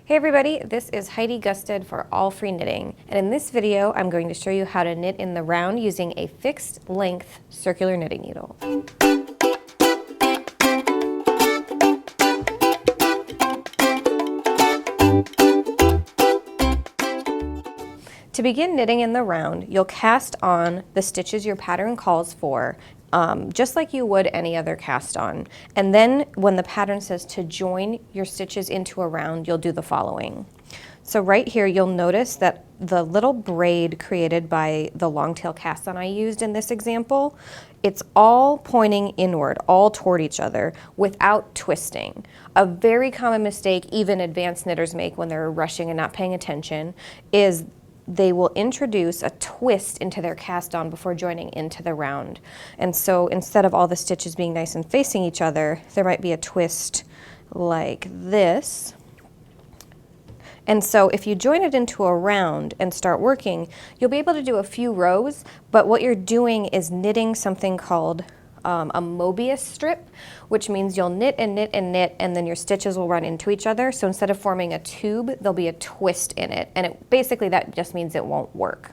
Hey everybody, this is Heidi Gusted for All Free Knitting, and in this video I'm going to show you how to knit in the round using a fixed length circular knitting needle. To begin knitting in the round, you'll cast on the stitches your pattern calls for, just like you would any other cast on. And then when the pattern says to join your stitches into a round, you'll do the following. So right here, you'll notice that the little braid created by the long tail cast on I used in this example, it's all pointing inward, all toward each other without twisting. A very common mistake even advanced knitters make when they're rushing and not paying attention is they will introduce a twist into their cast on before joining into the round. And so instead of all the stitches being nice and facing each other, there might be a twist like this. And so if you join it into a round and start working, you'll be able to do a few rows, but what you're doing is knitting something called a Mobius strip, which means you'll knit and knit and knit, and then your stitches will run into each other. So instead of forming a tube, there'll be a twist in it. And basically that just means it won't work.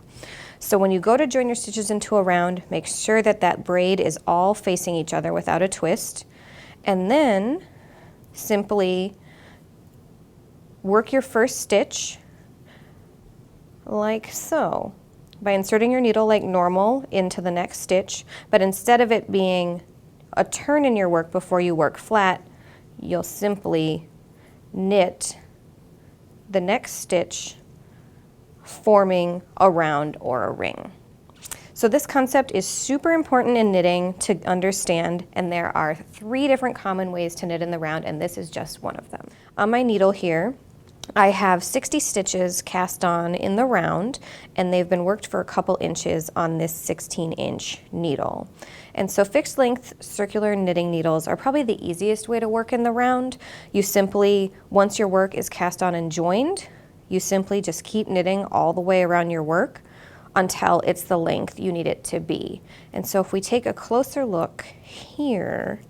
So when you go to join your stitches into a round, make sure that that braid is all facing each other without a twist. And then simply work your first stitch like so, by inserting your needle like normal into the next stitch, but instead of it being a turn in your work before you work flat, you'll simply knit the next stitch forming a round or a ring. So this concept is super important in knitting to understand, and there are 3 different common ways to knit in the round, and this is just one of them. On my needle here, I have 60 stitches cast on in the round, and they've been worked for a couple inches on this 16-inch needle. And so fixed length circular knitting needles are probably the easiest way to work in the round. You simply, once your work is cast on and joined, you simply just keep knitting all the way around your work until it's the length you need it to be. And so if we take a closer look here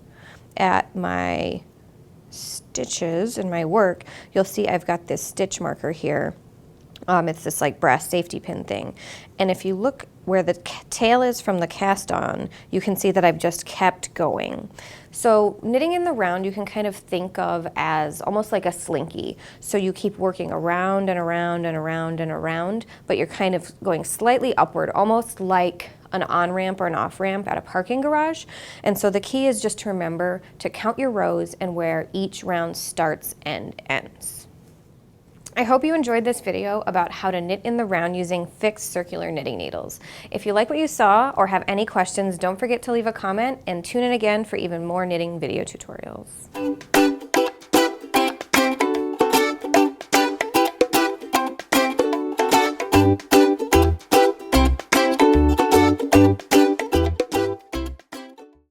at my stitches in my work, you'll see I've got this stitch marker here. It's this like brass safety pin thing. And if you look where the tail is from the cast on, you can see that I've just kept going. So knitting in the round you can kind of think of as almost like a slinky. So you keep working around and around and around and around, but you're kind of going slightly upward, almost like an on-ramp or an off-ramp at a parking garage. And so the key is just to remember to count your rows and where each round starts and ends. I hope you enjoyed this video about how to knit in the round using fixed circular knitting needles. If you like what you saw or have any questions, don't forget to leave a comment and tune in again for even more knitting video tutorials.